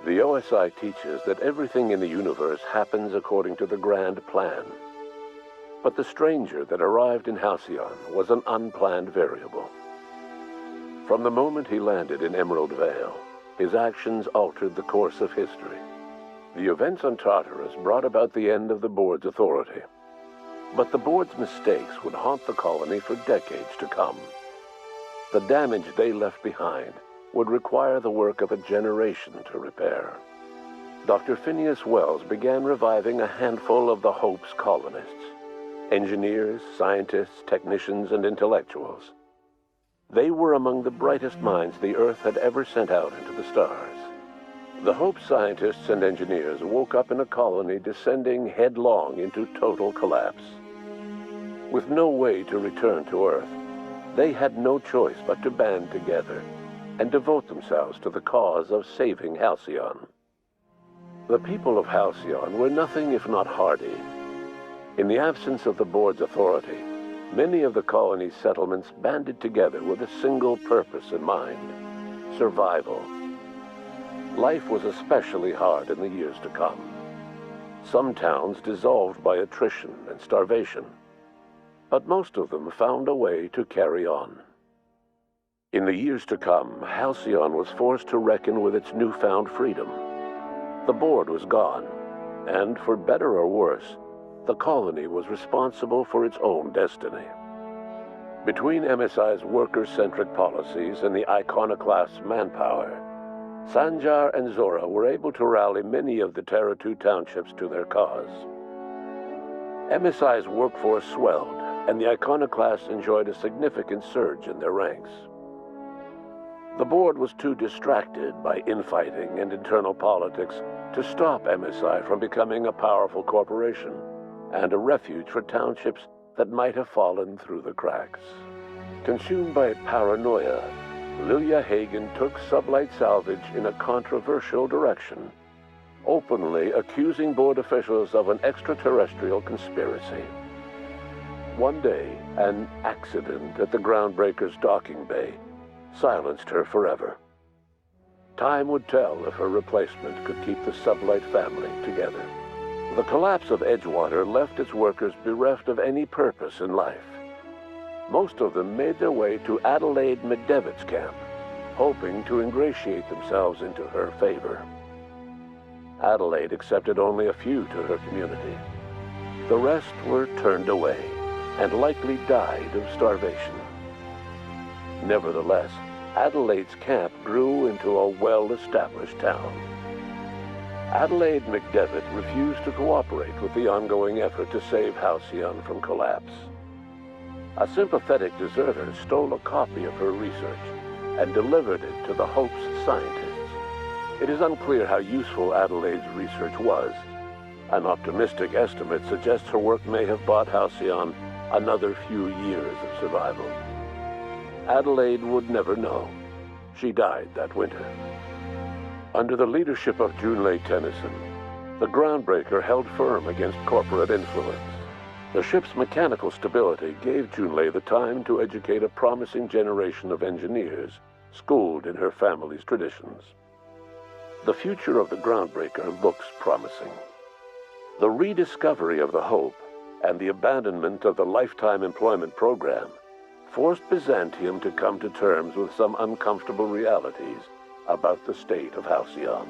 The OSI teaches that everything in the universe happens according to the grand plan. But the stranger that arrived in Halcyon was an unplanned variable. From the moment he landed in Emerald Vale, his actions altered the course of history. The events on Tartarus brought about the end of the board's authority. But the board's mistakes would haunt the colony for decades to come. The damage they left behind would require the work of a generation to repair. Dr. Phineas Wells began reviving a handful of the Hope's colonists: engineers, scientists, technicians, and intellectuals. They were among the brightest minds the Earth had ever sent out into the stars. The Hope scientists and engineers woke up in a colony descending headlong into total collapse. With no way to return to Earth, they had no choice but to band together and devote themselves to the cause of saving Halcyon. The people of Halcyon were nothing if not hardy. In the absence of the board's authority, many of the colony's settlements banded together with a single purpose in mind: survival. Life was especially hard in the years to come. Some towns dissolved by attrition and starvation, but most of them found a way to carry on. In the years to come, Halcyon was forced to reckon with its newfound freedom. The board was gone, and for better or worse, the colony was responsible for its own destiny. Between MSI's worker-centric policies and the iconoclast's manpower, Sanjar and Zora were able to rally many of the Terra 2 townships to their cause. MSI's workforce swelled, and the iconoclasts enjoyed a significant surge in their ranks. The board was too distracted by infighting and internal politics to stop MSI from becoming a powerful corporation and a refuge for townships that might have fallen through the cracks. Consumed by paranoia, Lilia Hagen took Sublight Salvage in a controversial direction, openly accusing board officials of an extraterrestrial conspiracy. One day, an accident at the Groundbreaker's docking bay silenced her forever. Time would tell if her replacement could keep the Sublight family together. The collapse of Edgewater left its workers bereft of any purpose in life. Most of them made their way to Adelaide McDevitt's camp, hoping to ingratiate themselves into her favor. Adelaide accepted only a few to her community. The rest were turned away and likely died of starvation. Nevertheless, Adelaide's camp grew into a well-established town. Adelaide McDevitt refused to cooperate with the ongoing effort to save Halcyon from collapse. A sympathetic deserter stole a copy of her research and delivered it to the Hope's scientists. It is unclear how useful Adelaide's research was. An optimistic estimate suggests her work may have bought Halcyon another few years of survival. Adelaide would never know. She died that winter. Under the leadership of Junlei Tennyson, the Groundbreaker held firm against corporate influence. The ship's mechanical stability gave Junlei the time to educate a promising generation of engineers, schooled in her family's traditions. The future of the Groundbreaker looks promising. The rediscovery of the Hope and the abandonment of the lifetime employment program forced Byzantium to come to terms with some uncomfortable realities about the state of Halcyon.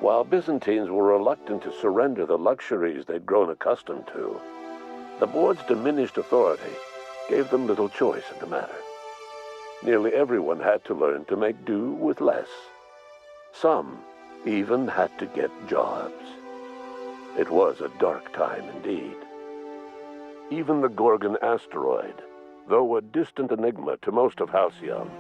While Byzantines were reluctant to surrender the luxuries they'd grown accustomed to, the board's diminished authority gave them little choice in the matter. Nearly everyone had to learn to make do with less. Some even had to get jobs. It was a dark time indeed. Even the Gorgon asteroid, though a distant enigma to most of Halcyon,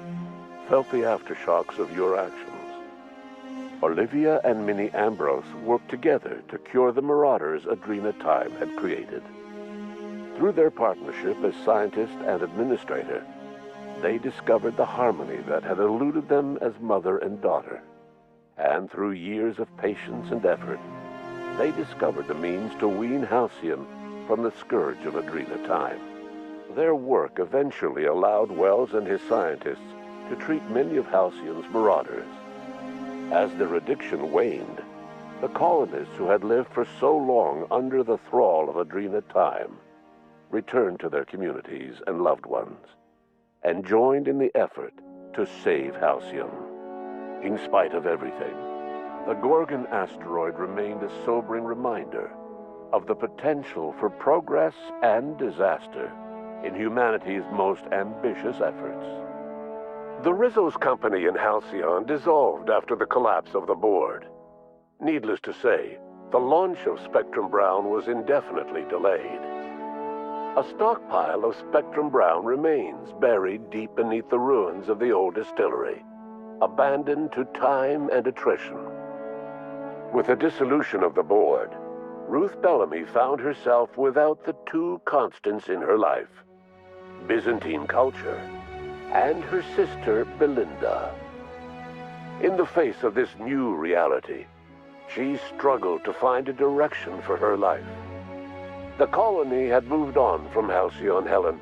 felt the aftershocks of your actions. Olivia and Minnie Ambrose worked together to cure the marauders Adrena Time had created. Through their partnership as scientist and administrator, they discovered the harmony that had eluded them as mother and daughter. And through years of patience and effort, they discovered the means to wean Halcyon from the scourge of Adrena Time. Their work eventually allowed Wells and his scientists to treat many of Halcyon's marauders. As their addiction waned, the colonists who had lived for so long under the thrall of Adrena time returned to their communities and loved ones and joined in the effort to save Halcyon. In spite of everything, the Gorgon asteroid remained a sobering reminder of the potential for progress and disaster in humanity's most ambitious efforts. The Rizzo's company in Halcyon dissolved after the collapse of the board. Needless to say, the launch of Spectrum Brown was indefinitely delayed. A stockpile of Spectrum Brown remains buried deep beneath the ruins of the old distillery, abandoned to time and attrition. With the dissolution of the board, Ruth Bellamy found herself without the two constants in her life: Byzantine culture and her sister Belinda. In the face of this new reality, she struggled to find a direction for her life. The colony had moved on from Halcyon Helen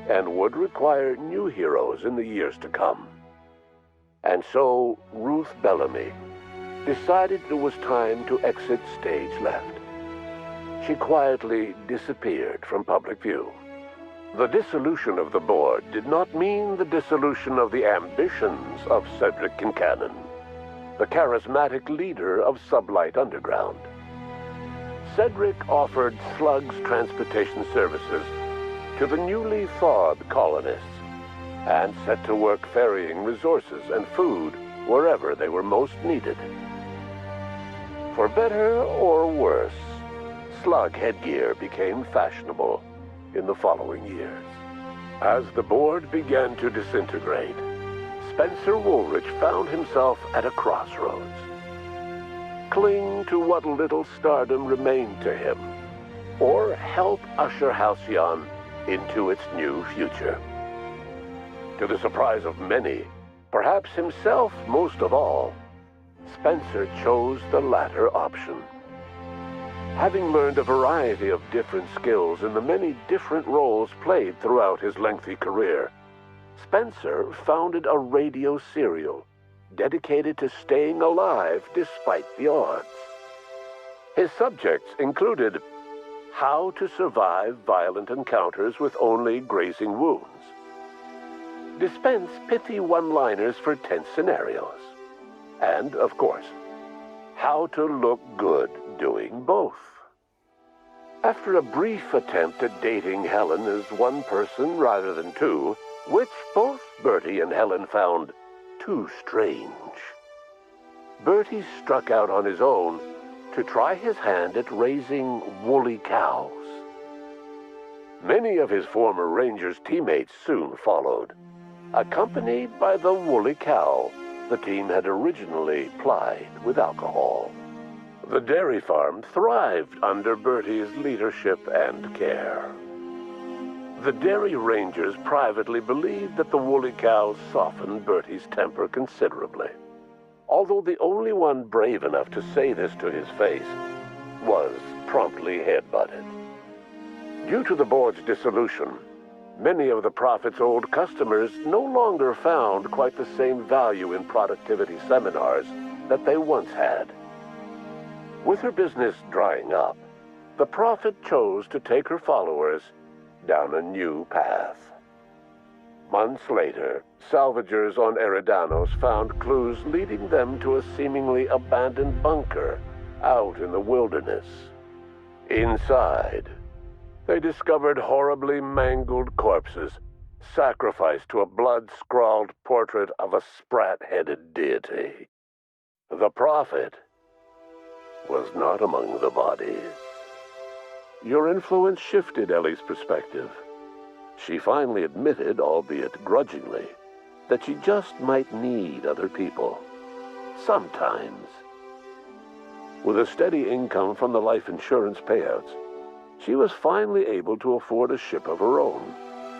and would require new heroes in the years to come. And so Ruth Bellamy decided it was time to exit stage left. She quietly disappeared from public view. The dissolution of the board did not mean the dissolution of the ambitions of Cedric Kincannon, the charismatic leader of Sublight Underground. Cedric offered Slug's transportation services to the newly thawed colonists and set to work ferrying resources and food wherever they were most needed. For better or worse, slug headgear became fashionable in the following years. As the board began to disintegrate, Spencer Woolrich found himself at a crossroads. Cling to what little stardom remained to him, or help usher Halcyon into its new future. To the surprise of many, perhaps himself most of all, Spencer chose the latter option. Having learned a variety of different skills in the many different roles played throughout his lengthy career, Spencer founded a radio serial dedicated to staying alive despite the odds. His subjects included how to survive violent encounters with only grazing wounds, dispense pithy one-liners for tense scenarios, and, of course, how to look good doing both. After a brief attempt at dating Helen as one person rather than two, which both Bertie and Helen found too strange, Bertie struck out on his own to try his hand at raising woolly cows. Many of his former Rangers teammates soon followed, accompanied by the woolly cow the team had originally plied with alcohol. The dairy farm thrived under Bertie's leadership and care. The Dairy Rangers privately believed that the woolly cows softened Bertie's temper considerably, although the only one brave enough to say this to his face was promptly headbutted. Due to the board's dissolution, many of the Prophet's old customers no longer found quite the same value in productivity seminars that they once had. With her business drying up, the Prophet chose to take her followers down a new path. Months later, salvagers on Eridanos found clues leading them to a seemingly abandoned bunker out in the wilderness. Inside, they discovered horribly mangled corpses, sacrificed to a blood-scrawled portrait of a sprat-headed deity. The Prophet was not among the bodies. Your influence shifted Ellie's perspective. She finally admitted, albeit grudgingly, that she just might need other people. Sometimes. With a steady income from the life insurance payouts, she was finally able to afford a ship of her own.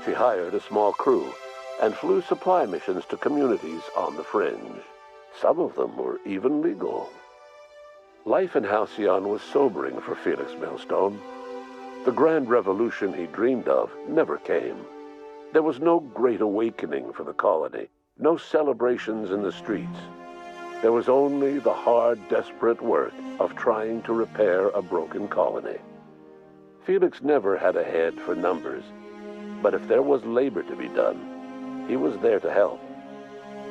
She hired a small crew and flew supply missions to communities on the fringe. Some of them were even legal. Life in Halcyon was sobering for Felix Millstone. The grand revolution he dreamed of never came. There was no great awakening for the colony, no celebrations in the streets. There was only the hard, desperate work of trying to repair a broken colony. Felix never had a head for numbers, but if there was labor to be done, he was there to help.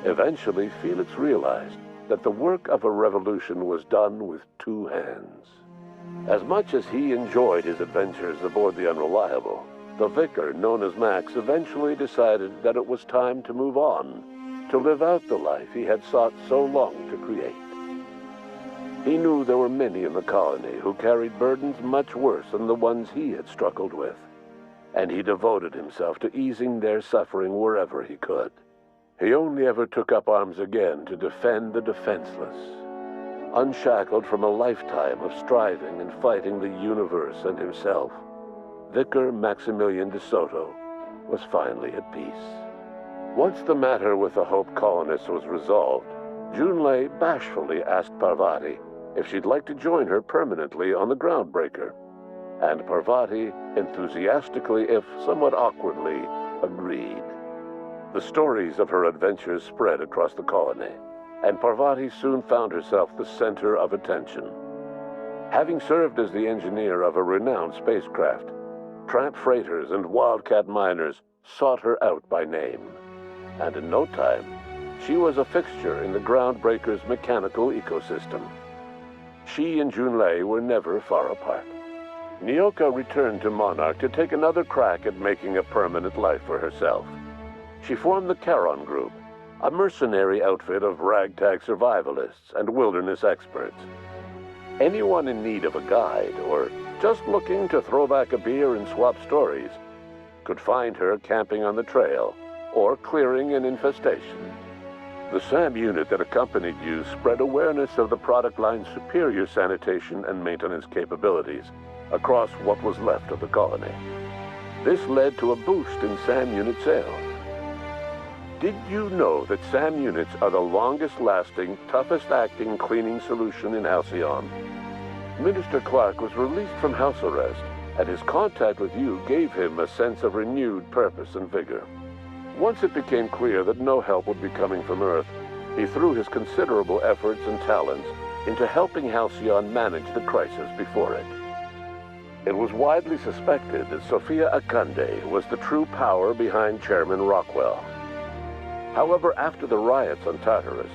Eventually, Felix realized that the work of a revolution was done with two hands. As much as he enjoyed his adventures aboard the Unreliable, the vicar, known as Max, eventually decided that it was time to move on, to live out the life he had sought so long to create. He knew there were many in the colony who carried burdens much worse than the ones he had struggled with, and he devoted himself to easing their suffering wherever he could. He only ever took up arms again to defend the defenseless. Unshackled from a lifetime of striving and fighting the universe and himself, Vicar Maximilian de Soto was finally at peace. Once the matter with the Hope colonists was resolved, Junlei bashfully asked Parvati if she'd like to join her permanently on the Groundbreaker, and Parvati enthusiastically, if somewhat awkwardly, agreed. The stories of her adventures spread across the colony, and Parvati soon found herself the center of attention. Having served as the engineer of a renowned spacecraft, tramp freighters and wildcat miners sought her out by name, and in no time, she was a fixture in the Groundbreaker's mechanical ecosystem. She and Junlei were never far apart. Nyoka returned to Monarch to take another crack at making a permanent life for herself. She formed the Charon Group, a mercenary outfit of ragtag survivalists and wilderness experts. Anyone in need of a guide, or just looking to throw back a beer and swap stories, could find her camping on the trail or clearing an infestation. The SAM unit that accompanied you spread awareness of the product line's superior sanitation and maintenance capabilities across what was left of the colony. This led to a boost in SAM unit sales. Did you know that SAM units are the longest-lasting, toughest-acting cleaning solution in Halcyon? Minister Clark was released from house arrest, and his contact with you gave him a sense of renewed purpose and vigor. Once it became clear that no help would be coming from Earth, he threw his considerable efforts and talents into helping Halcyon manage the crisis before it. It was widely suspected that Sophia Akande was the true power behind Chairman Rockwell. However, after the riots on Tartarus,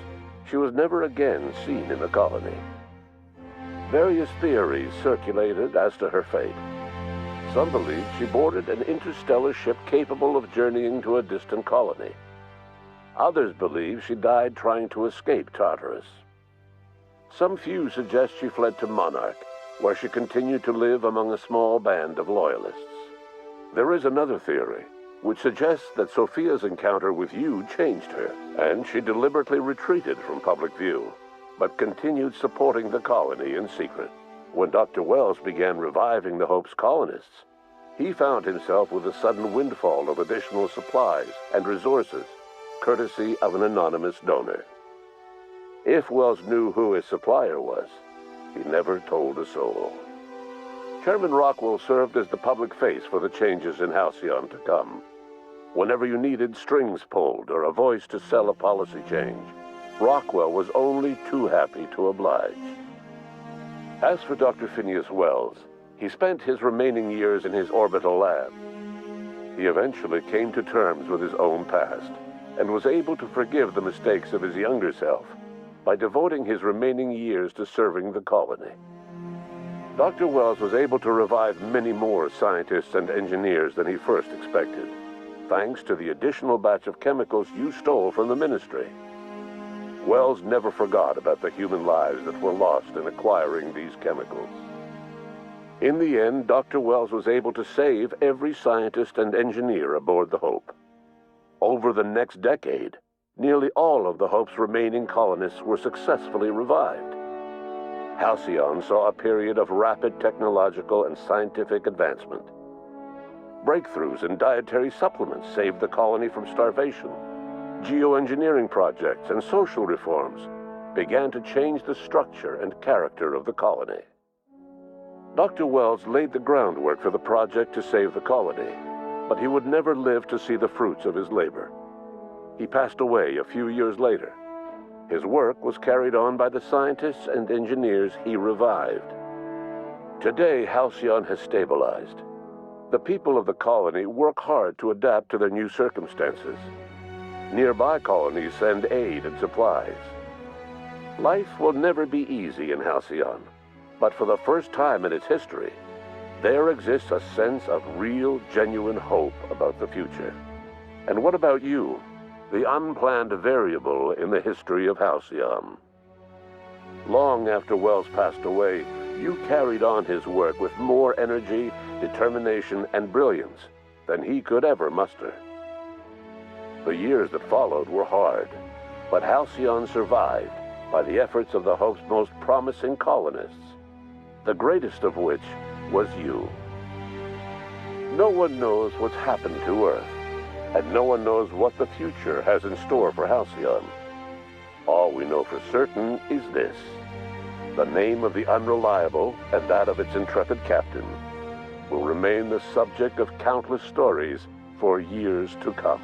she was never again seen in the colony. Various theories circulated as to her fate. Some believed she boarded an interstellar ship capable of journeying to a distant colony. Others believe she died trying to escape Tartarus. Some few suggest she fled to Monarch, where she continued to live among a small band of loyalists. There is another theory, which suggests that Sophia's encounter with you changed her, and she deliberately retreated from public view, but continued supporting the colony in secret. When Dr. Wells began reviving the Hope's colonists, he found himself with a sudden windfall of additional supplies and resources, courtesy of an anonymous donor. If Wells knew who his supplier was, he never told a soul. Chairman Rockwell served as the public face for the changes in Halcyon to come. Whenever you needed strings pulled or a voice to sell a policy change, Rockwell was only too happy to oblige. As for Dr. Phineas Wells, he spent his remaining years in his orbital lab. He eventually came to terms with his own past and was able to forgive the mistakes of his younger self by devoting his remaining years to serving the colony. Dr. Wells was able to revive many more scientists and engineers than he first expected, thanks to the additional batch of chemicals you stole from the Ministry. Wells never forgot about the human lives that were lost in acquiring these chemicals. In the end, Dr. Wells was able to save every scientist and engineer aboard the Hope. Over the next decade, nearly all of the Hope's remaining colonists were successfully revived. Halcyon saw a period of rapid technological and scientific advancement. Breakthroughs in dietary supplements saved the colony from starvation. Geoengineering projects and social reforms began to change the structure and character of the colony. Dr. Wells laid the groundwork for the project to save the colony, but he would never live to see the fruits of his labor. He passed away a few years later, His work was carried on by the scientists and engineers he revived. Today, Halcyon has stabilized. The people of the colony work hard to adapt to their new circumstances. Nearby colonies send aid and supplies. Life will never be easy in Halcyon, but for the first time in its history, there exists a sense of real, genuine hope about the future. And what about you, the unplanned variable in the history of Halcyon? Long after Wells passed away, you carried on his work with more energy, determination, and brilliance than he could ever muster. The years that followed were hard, but Halcyon survived by the efforts of the Hope's most promising colonists, the greatest of which was you. No one knows what's happened to Earth, and no one knows what the future has in store for Halcyon. All we know for certain is this: the name of the Unreliable and that of its intrepid captain will remain the subject of countless stories for years to come.